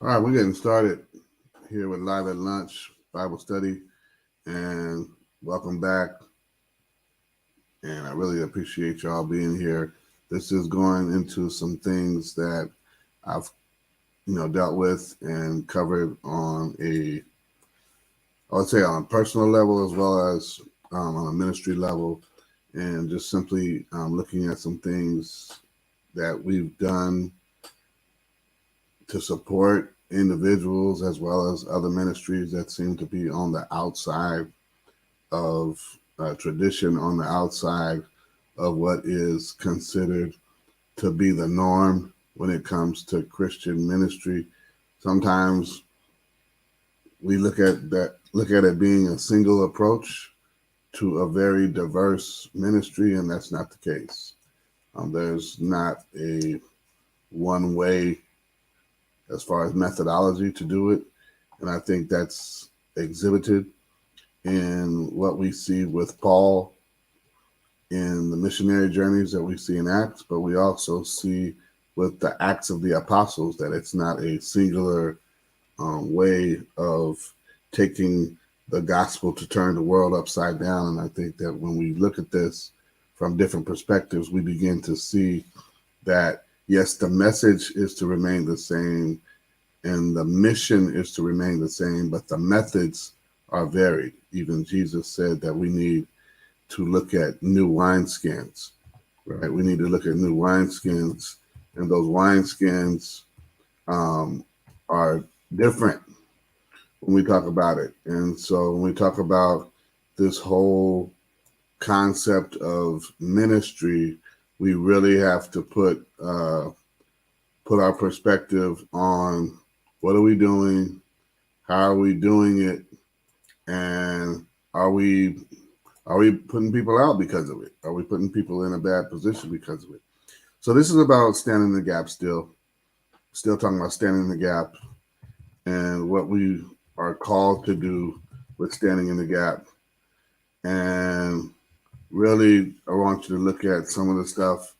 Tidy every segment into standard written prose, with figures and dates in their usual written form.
All right, we're getting started here with Live at Lunch Bible Study, and welcome back. And I really appreciate y'all being here. This is going into some things that I've dealt with and covered I would say on a personal level as well as on a ministry level, and just simply looking at some things that we've done to support individuals as well as other ministries that seem to be on the outside of tradition, on the outside of what is considered to be the norm when it comes to Christian ministry. Sometimes we look at it being a single approach to a very diverse ministry, and that's not the case. There's not a one way as far as methodology to do it, and I think that's exhibited in what we see with Paul in the missionary journeys that we see in Acts, but we also see with the Acts of the Apostles that it's not a singular way of taking the gospel to turn the world upside down. And I think that when we look at this from different perspectives, we begin to see that, yes, the message is to remain the same and the mission is to remain the same, but the methods are varied. Even Jesus said that we need to look at new wineskins, right? We need to look at new wineskins, and those wineskins um, are different when we talk about it. And so when we talk about this whole concept of ministry, we really have to put our perspective on what are we doing, how are we doing it, and are we are we putting people out because of it? Are we putting people in a bad position because of it? So this is about standing in the gap still talking about standing in the gap and what we are called to do with standing in the gap. And really, I want you to look at some of the stuff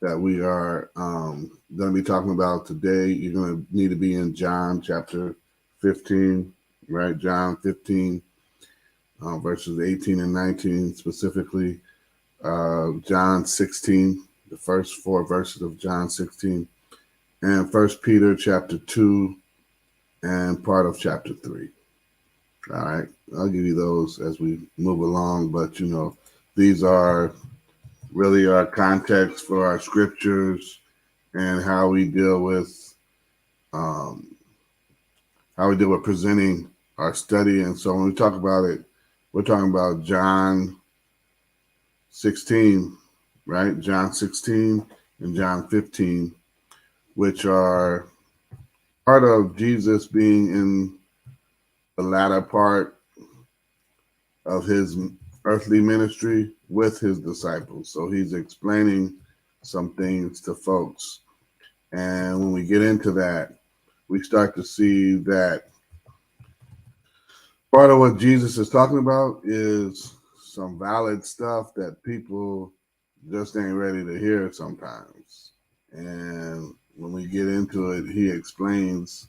that we are going to be talking about today. You're going to need to be in John chapter 15, right? John 15, verses 18 and 19 specifically. John 16, the first four verses of John 16, and First Peter chapter 2 and part of chapter 3. All right, I'll give you those as we move along, but these are really our context for our scriptures and um, how we deal with presenting our study. And so when we talk about it, we're talking about John 16, right? John 16 and John 15, which are part of Jesus being in the latter part of his earthly ministry with his disciples. So he's explaining some things to folks. And when we get into that, we start to see that part of what Jesus is talking about is some valid stuff that people just ain't ready to hear sometimes. And when we get into it, he explains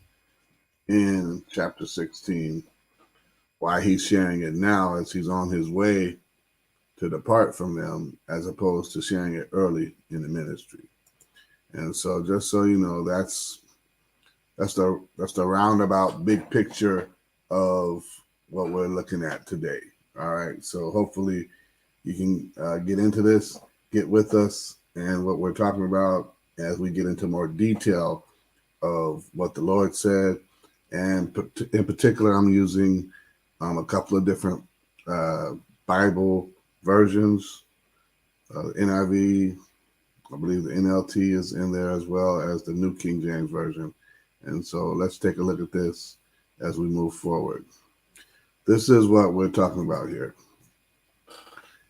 in chapter 16 why he's sharing it now as he's on his way to depart from them, as opposed to sharing it early in the ministry. And so, just so you know, that's the roundabout big picture of what we're looking at today. All right. So hopefully you can get into this, get with us, and what we're talking about as we get into more detail of what the Lord said. And in particular, I'm using a couple of different uh, Bible versions. NIV, I believe the NLT is in there as well as the New King James Version. And so let's take a look at this as we move forward. This is what we're talking about here.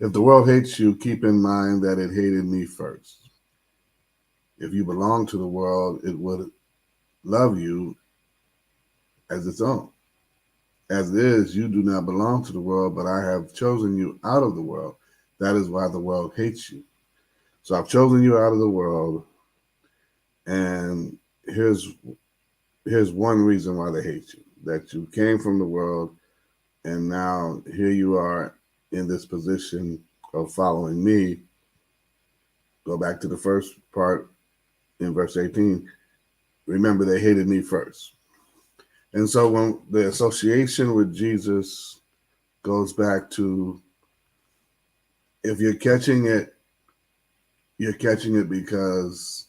If the world hates you, keep in mind that it hated me first. If you belong to the world, it would love you as its own. As it is, you do not belong to the world, but I have chosen you out of the world. That is why the world hates you. So I've chosen you out of the world, and here's here's one reason why they hate you: that you came from the world, and now here you are in this position of following me. Go back to the first part in verse 18. Remember, they hated me first. And so when the association with Jesus goes back to, if you're catching it because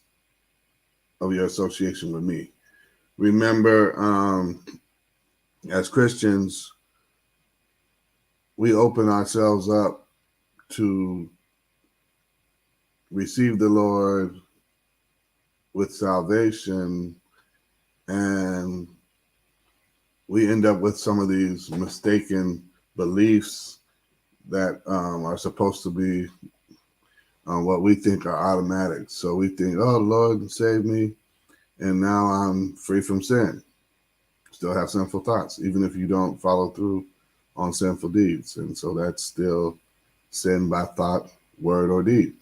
of your association with me. Remember, as Christians, we open ourselves up to receive the Lord with salvation, and we end up with some of these mistaken beliefs that are supposed to be what we think are automatic. So we think, oh, Lord saved me, and now I'm free from sin. Still have sinful thoughts, even if you don't follow through on sinful deeds. And so that's still sin by thought, word, or deed.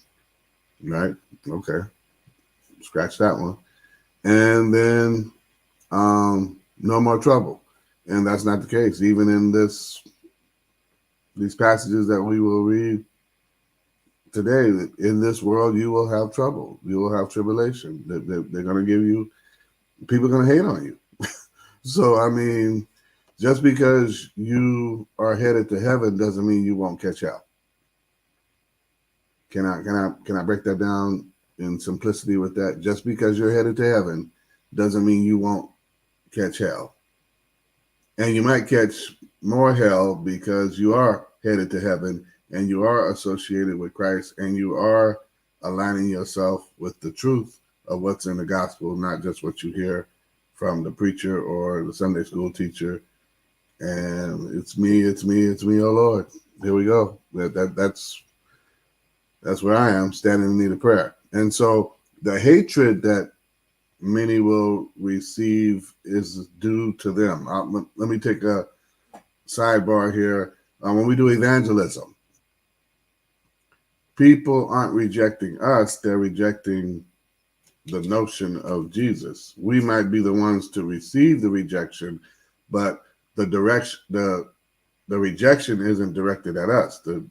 Right? Okay. Scratch that one. And then no more trouble. And that's not the case. Even in these passages that we will read today, in this world, you will have trouble. You will have tribulation. They're going to give you, people are going to hate on you. So, I mean, just because you are headed to heaven doesn't mean you won't catch hell. Can I break that down in simplicity with that? Just because you're headed to heaven doesn't mean you won't catch hell. And you might catch more hell because you are headed to heaven and you are associated with Christ and you are aligning yourself with the truth of what's in the gospel, not just what you hear from the preacher or the Sunday school teacher. And it's me, oh Lord. Here we go. That's where I am, standing in need of prayer. And so the hatred that many will receive is due to them. Let me take a sidebar here. When we do evangelism, people aren't rejecting us, they're rejecting the notion of Jesus. We might be the ones to receive the rejection, but the rejection isn't directed at us. The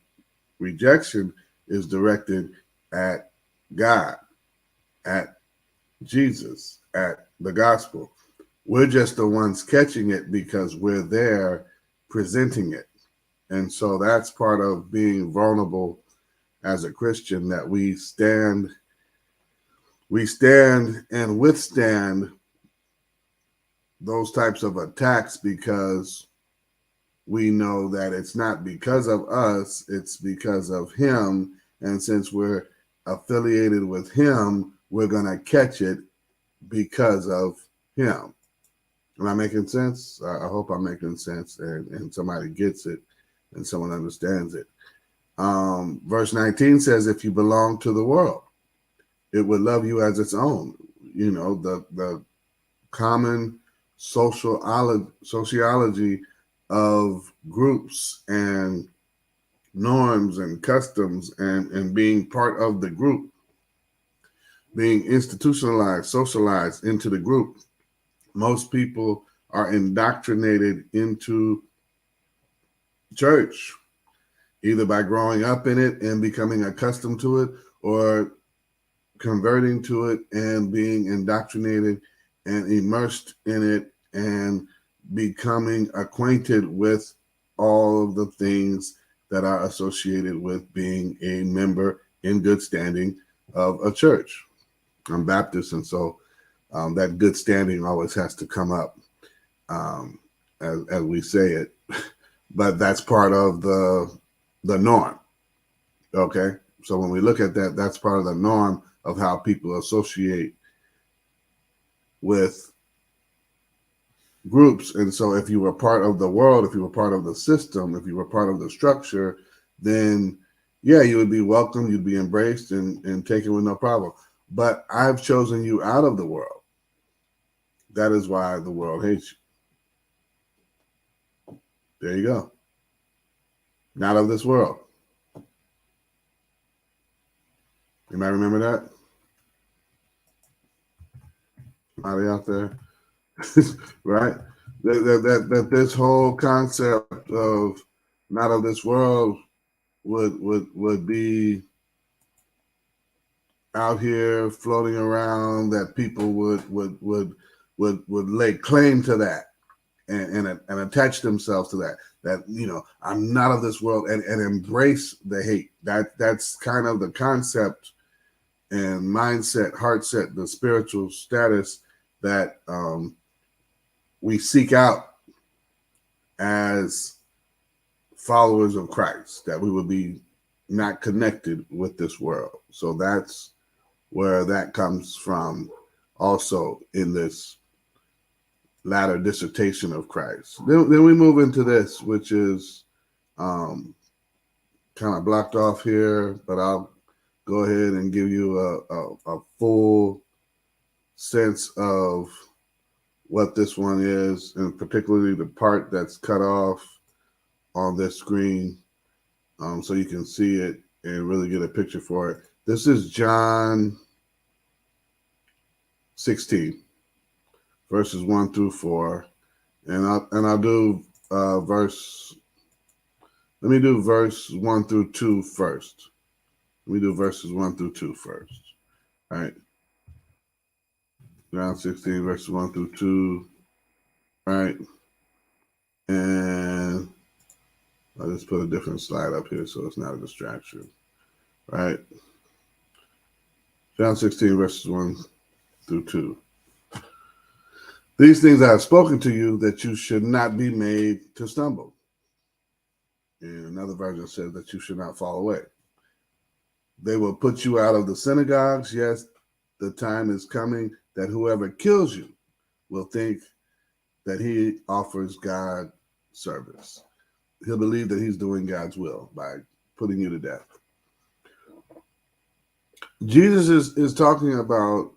rejection is directed at God, at Jesus, at the gospel. We're just the ones catching it because we're there presenting it. And so that's part of being vulnerable as a Christian, that we stand and withstand those types of attacks because we know that it's not because of us, it's because of him. And since we're affiliated with him, we're going to catch it because of him. Am I making sense? I hope I'm making sense and somebody gets it and someone understands it. Verse 19 says, if you belong to the world, it would love you as its own. You know, the common sociology of groups and norms and customs and being part of the group, being institutionalized, socialized into the group. Most people are indoctrinated into church, either by growing up in it and becoming accustomed to it, or converting to it and being indoctrinated and immersed in it and becoming acquainted with all of the things that are associated with being a member in good standing of a church. I'm Baptist, and so that good standing always has to come up as we say it, but that's part of the norm. Okay, so when we look at that, that's part of the norm of how people associate with groups. And so if you were part of the world, if you were part of the system, if you were part of the structure, then yeah, you would be welcome, you'd be embraced and taken with no problem. But I've chosen you out of the world. That is why the world hates you. There you go. Not of this world. Anybody remember that? Anybody out there? right? That this whole concept of not of this world would be out here floating around, that people would lay claim to that and attach themselves to that. That, I'm not of this world, and embrace the hate. That's kind of the concept and mindset, heart set, the spiritual status that we seek out as followers of Christ, that we would be not connected with this world. So that's where that comes from also in this latter dissertation of Christ. Then we move into this, which is kind of blocked off here, but I'll go ahead and give you a full sense of what this one is, and particularly the part that's cut off on this screen, so you can see it and really get a picture for it. This is John 16, verses 1 through 4, and I'll do verse. Let me do verse 1 through 2 first. Let me do verses 1 through 2 first. All right. John 16, verses 1 through 2. All right. And I'll just put a different slide up here so it's not a distraction. All right. John 16, verses 1 through 2. These things I have spoken to you, that you should not be made to stumble. And another version says that you should not fall away. They will put you out of the synagogues. Yes, the time is coming that whoever kills you will think that he offers God service. He'll believe that he's doing God's will by putting you to death. Jesus is talking about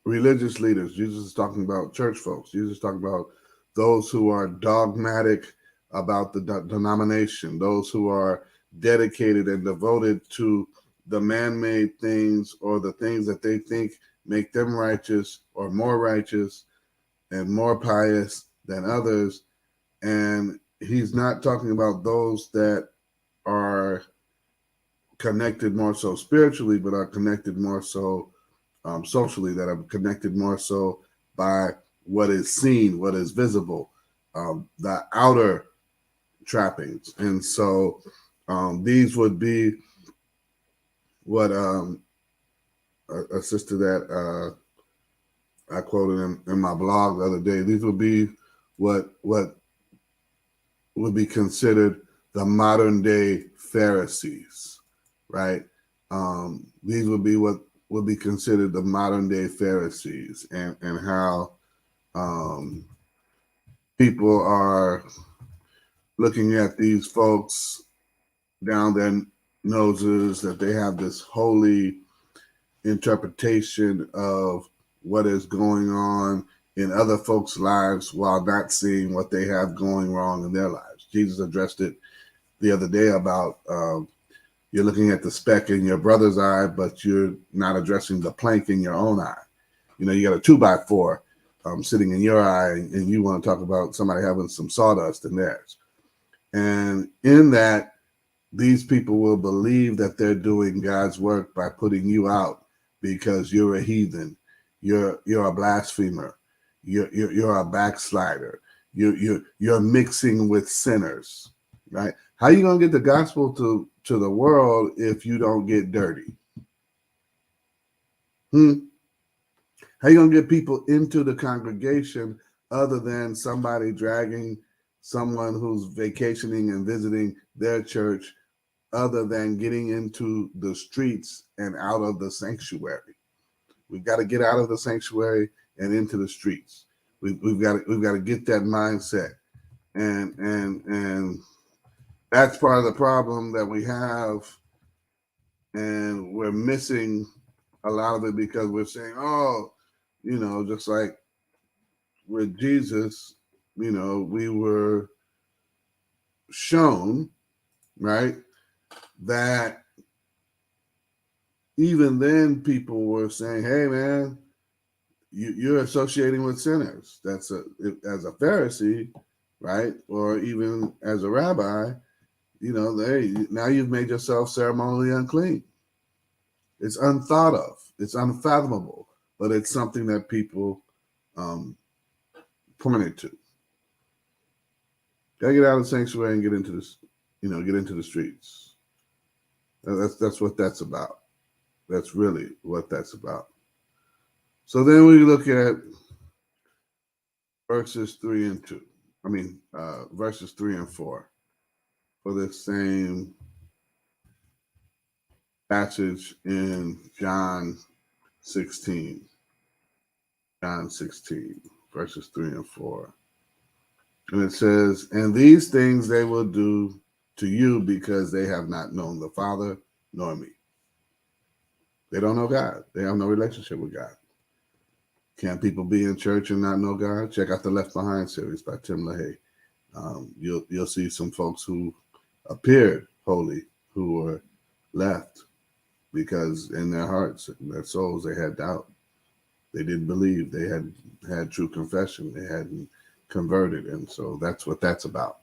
religious leaders. Jesus is talking about church folks. Jesus is talking about those who are dogmatic about the denomination, those who are dedicated and devoted to the man-made things, or the things that they think make them righteous or more righteous and more pious than others. And he's not talking about those that are connected more so spiritually, but are connected more so socially, that are connected more so by what is seen, what is visible, the outer trappings. And so these would be what a sister that I quoted in my blog the other day. These would be what would be considered the modern day Pharisees, right? These would be what would be considered the modern day Pharisees, and how people are looking at these folks down their noses, that they have this holy interpretation of what is going on in other folks' lives while not seeing what they have going wrong in their lives. Jesus addressed it the other day about you're looking at the speck in your brother's eye, but you're not addressing the plank in your own eye. You got a 2x4 sitting in your eye, and you want to talk about somebody having some sawdust in theirs. And in that, these people will believe that they're doing God's work by putting you out because you're a heathen, you're a blasphemer, you're a backslider, you're mixing with sinners, right? How are you gonna get the gospel to the world if you don't get dirty? How are you gonna get people into the congregation other than somebody dragging someone who's vacationing and visiting their church, other than getting into the streets and out of the sanctuary? We've got to get out of the sanctuary and into the streets. We've got to get that mindset, and that's part of the problem that we have, and we're missing a lot of it because we're saying, oh, just like with Jesus, we were shown, right, that even then people were saying, hey man, you're associating with sinners. That's as a Pharisee, right? Or even as a rabbi, now you've made yourself ceremonially unclean. It's unthought of. It's unfathomable, but it's something that people pointed to. Gotta get out of the sanctuary and get into this, get into the streets. That's what that's about. That's really what that's about. So then we look at verses 3 and 2. Verses 3 and 4 for this same passage in John 16. John 16, verses 3 and 4. And it says, "And these things they will do to you because they have not known the Father nor me." They don't know God. They have no relationship with God. Can people be in church and not know God? Check out the Left Behind series by Tim LaHaye. You'll see some folks who appeared holy who were left because in their hearts, in their souls, they had doubt. They didn't believe. They had true confession. They hadn't converted. And so that's what that's about.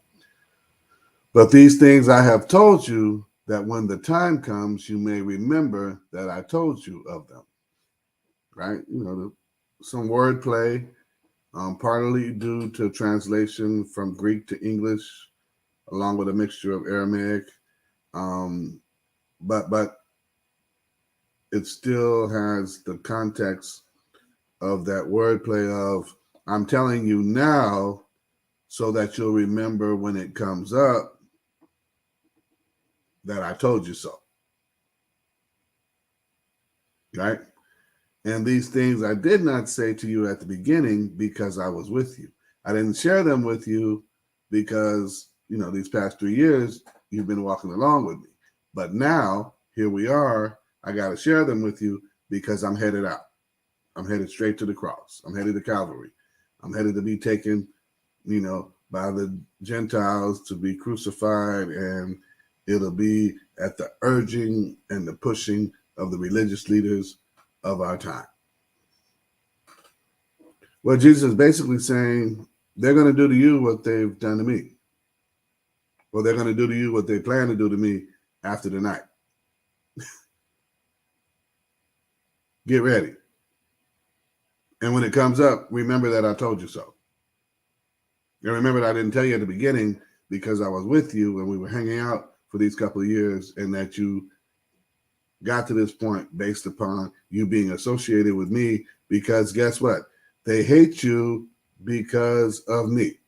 "But these things I have told you, that when the time comes, you may remember that I told you of them." Right? Some wordplay, partly due to translation from Greek to English, along with a mixture of Aramaic. But it still has the context of that wordplay of, I'm telling you now so that you'll remember when it comes up that I told you so. Right? "And these things I did not say to you at the beginning because I was with you." I didn't share them with you because, these past 3 years, you've been walking along with me. But now, here we are, I got to share them with you because I'm headed out. I'm headed straight to the cross. I'm headed to Calvary. I'm headed to be taken, by the Gentiles to be crucified, and it'll be at the urging and the pushing of the religious leaders of our time. Well, Jesus is basically saying they're going to do to you what they've done to me. Well, they're going to do to you what they plan to do to me after the night. Get ready. And when it comes up, remember that I told you so. And remember that I didn't tell you at the beginning because I was with you and we were hanging out for these couple of years, and that you got to this point based upon you being associated with me, because guess what? They hate you because of me.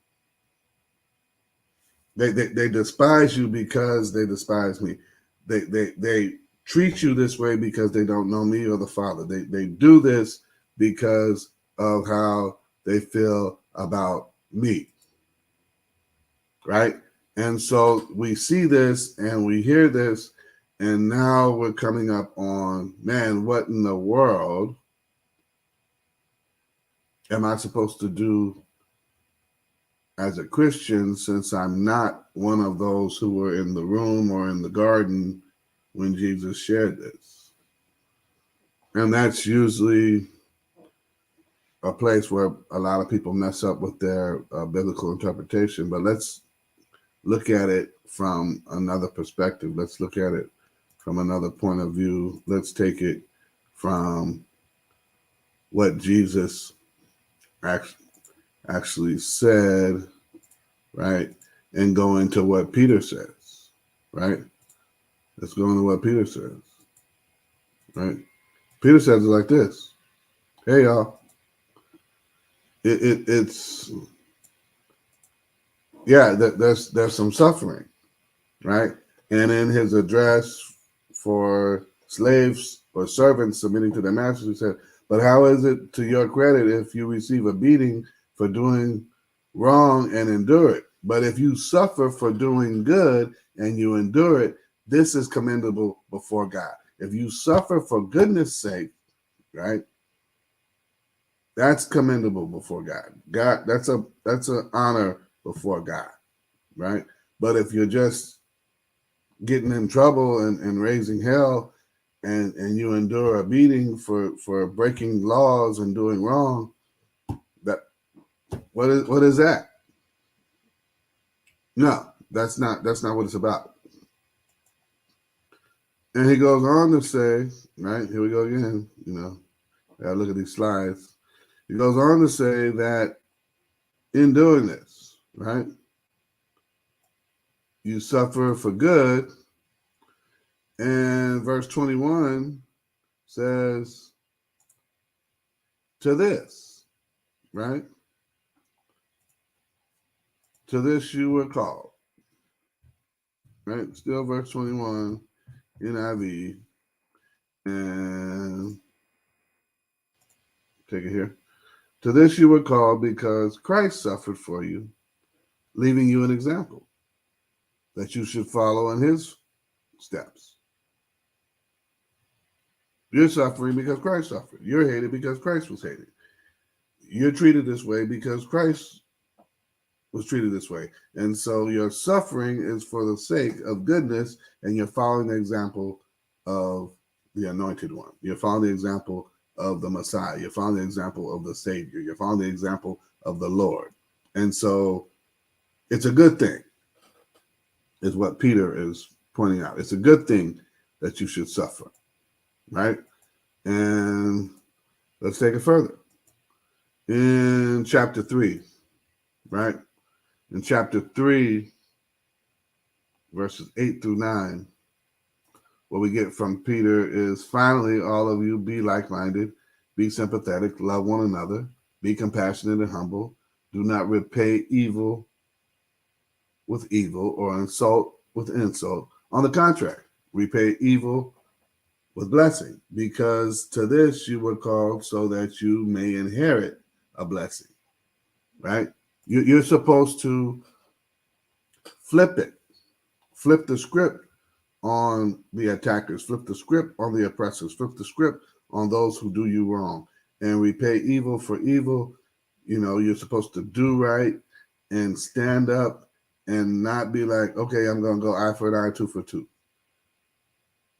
They despise you because they despise me. They treat you this way because they don't know me or the Father. They do this because of how they feel about me. Right? And so we see this and we hear this, and now we're coming up on, man, what in the world am I supposed to do as a Christian, since I'm not one of those who were in the room or in the garden when Jesus shared this? And that's usually a place where a lot of people mess up with their biblical interpretation. But let's look at it from another perspective. Let's look at it from another point of view. Let's take it from what Jesus actually said, right? And go into what Peter says, right? Let's go into what Peter says, right? Peter says it like this. Hey, y'all. It's there's some suffering, right? And in his address for slaves or servants submitting to their masters, he said, "But how is it to your credit if you receive a beating for doing wrong and endure it? But if you suffer for doing good and you endure it, this is commendable before God." If you suffer for goodness sake, right? That's commendable before God. God, that's an honor before God, right? But if you're just getting in trouble and raising hell and you endure a beating for breaking laws and doing wrong, that what is that? No, that's not what it's about. And he goes on to say, right, here we go again, gotta look at these slides. He goes on to say that in doing this, right, you suffer for good. And verse 21 says, to this, right? To this you were called, right? Still verse 21, NIV, and take it here. To this you were called because Christ suffered for you, leaving you an example that you should follow in his steps. You're suffering because Christ suffered. You're hated because Christ was hated. You're treated this way because Christ was treated this way. And so your suffering is for the sake of goodness, and you're following the example of the anointed one. You're following the example of the Messiah. You're following the example of the Savior. You're following the example of the Lord. And so it's a good thing, is what Peter is pointing out. It's a good thing that you should suffer, right? And let's take it further. In chapter 3, right? In chapter 3, verses 8 through 9, what we get from Peter is, finally, all of you be like-minded, be sympathetic, love one another, be compassionate and humble, do not repay evil with evil or insult with insult. On the contrary, repay evil with blessing, because to this you were called, so that you may inherit a blessing, right? You're supposed to flip the script on the attackers, flip the script on the oppressors, flip the script on those who do you wrong, and repay evil for evil. You're supposed to do right and stand up and not be like, okay, I'm going to go eye for an eye, tooth for tooth.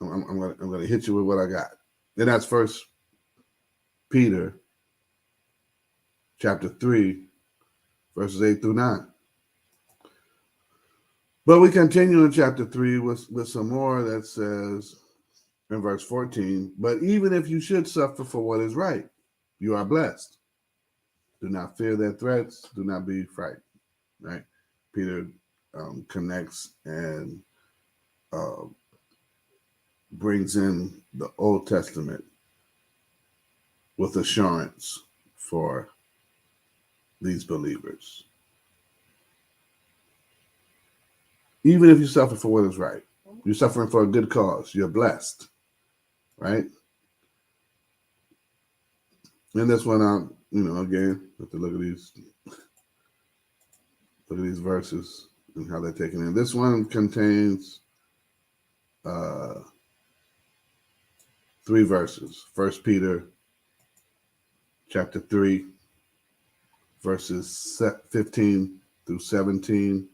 I'm going to hit you with what I got. And that's First Peter chapter 3, verses 8 through 9. But we continue in chapter 3 with some more that says in verse 14, but even if you should suffer for what is right, you are blessed. Do not fear their threats. Do not be frightened, right? Peter connects and brings in the Old Testament with assurance for these believers. Even if you suffer for what is right, you're suffering for a good cause, you're blessed, right? And this one out, again, have to look at these verses and how they're taken in. This one contains 3 verses. First Peter chapter 3, verses 15 through 17.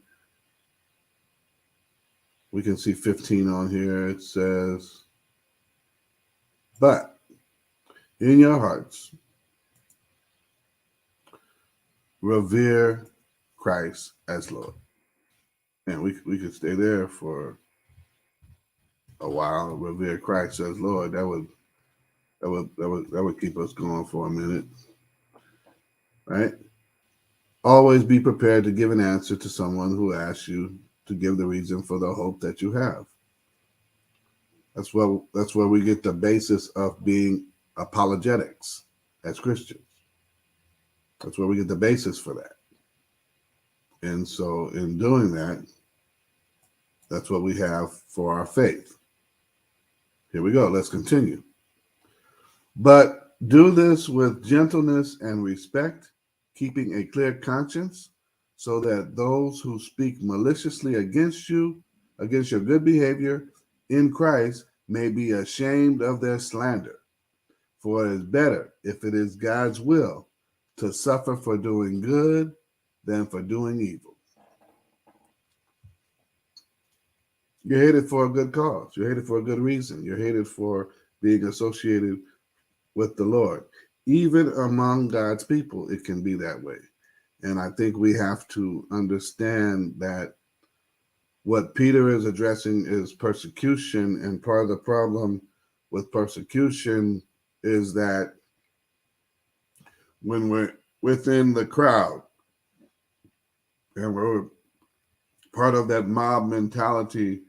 We can see 15 on here. It says, but in your hearts, revere Christ as Lord. And we could stay there for a while. Revere Christ as Lord. That would keep us going for a minute, right? Always be prepared to give an answer to someone who asks you to give the reason for the hope that you have. That's where we get the basis of being apologetics as Christians. That's where we get the basis for that. And so in doing that, that's what we have for our faith. Here we go. Let's continue. But do this with gentleness and respect, keeping a clear conscience, so that those who speak maliciously against you, against your good behavior in Christ, may be ashamed of their slander. For it is better, if it is God's will, to suffer for doing good than for doing evil. You're hated for a good cause. You're hated for a good reason. You're hated for being associated with the Lord. Even among God's people, it can be that way. And I think we have to understand that what Peter is addressing is persecution, and part of the problem with persecution is that when we're within the crowd and we're part of that mob mentality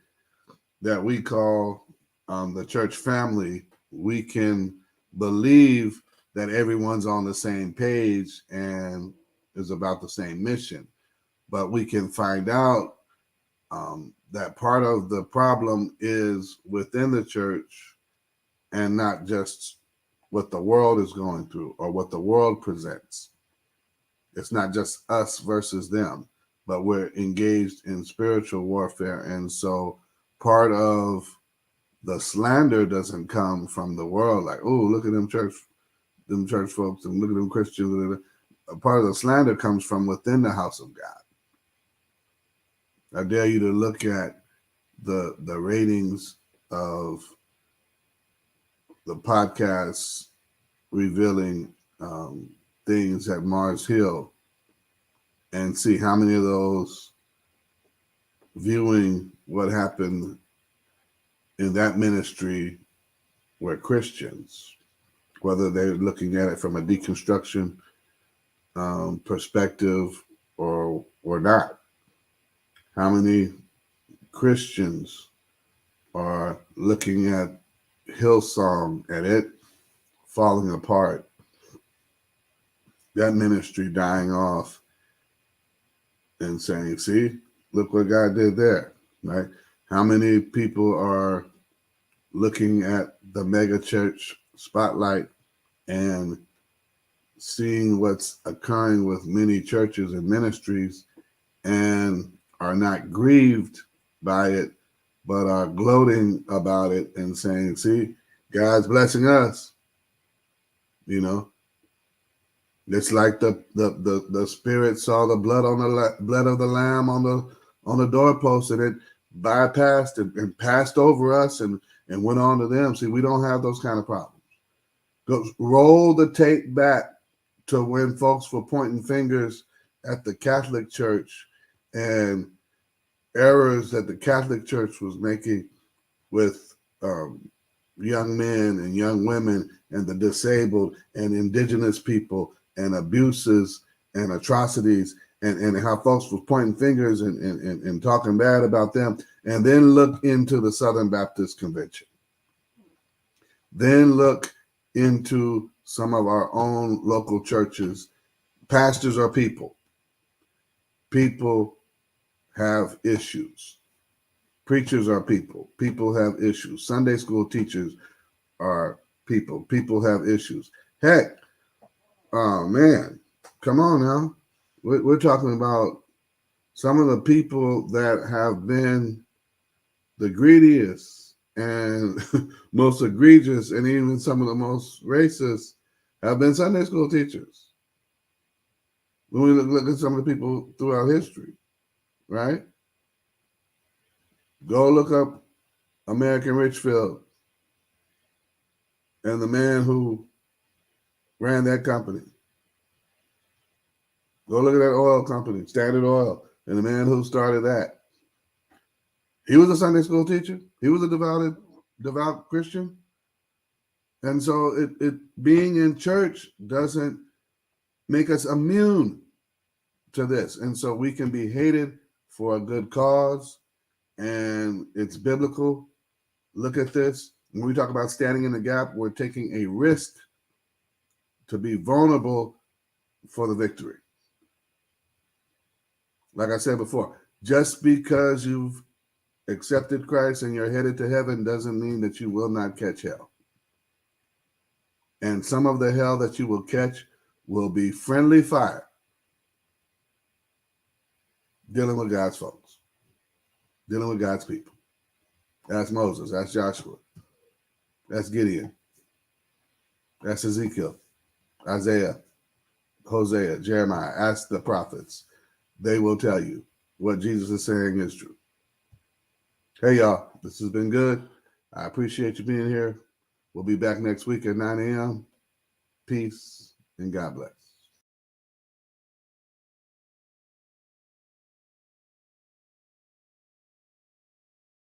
that we call the church family, we can believe that everyone's on the same page and is about the same mission. But we can find out that part of the problem is within the church and not just what the world is going through or what the world presents. It's not just us versus them, but we're engaged in spiritual warfare. And so part of the slander doesn't come from the world, like, oh, look at them church folks and look at them Christians. A part of the slander comes from within the house of God. I dare you to look at the ratings of the podcasts revealing things at Mars Hill and see how many of those viewing what happened in that ministry were Christians, whether they're looking at it from a deconstruction perspective or not. How many Christians are looking at Hillsong and it falling apart, that ministry dying off, and saying, see, look what God did there, right? How many people are looking at the mega church spotlight and seeing what's occurring with many churches and ministries and are not grieved by it, but are gloating about it and saying, see, God's blessing us. You know, it's like the Spirit saw the blood on the blood of the Lamb on the doorpost, and it bypassed and passed over us and went on to them. See, we don't have those kind of problems. Go roll the tape back to when folks were pointing fingers at the Catholic Church and errors that the Catholic Church was making with young men and young women and the disabled and indigenous people and abuses and atrocities and how folks were pointing fingers and talking bad about them, and then look into the Southern Baptist Convention. Then look into some of our own local churches. Pastors are people. People have issues. Preachers are people. People have issues. Sunday school teachers are people. People have issues. Heck, oh man, come on now. We're talking about some of the people that have been the greediest and most egregious and even some of the most racist have been Sunday school teachers. When we look at some of the people throughout history, right? Go look up American Richfield and the man who ran that company. Go look at that oil company, Standard Oil, and the man who started that. He was a Sunday school teacher. He was a devout Christian. And so it being in church doesn't make us immune to this. And so we can be hated for a good cause, and it's biblical. Look at this. When we talk about standing in the gap, we're taking a risk to be vulnerable for the victory. Like I said before, just because you've accepted Christ and you're headed to heaven doesn't mean that you will not catch hell. And some of the hell that you will catch will be friendly fire dealing with God's folks, dealing with God's people. That's Moses. That's Joshua. That's Gideon. That's Ezekiel, Isaiah, Hosea, Jeremiah. Ask the prophets. They will tell you what Jesus is saying is true. Hey, y'all. This has been good. I appreciate you being here. We'll be back next week at 9 a.m. Peace and God bless.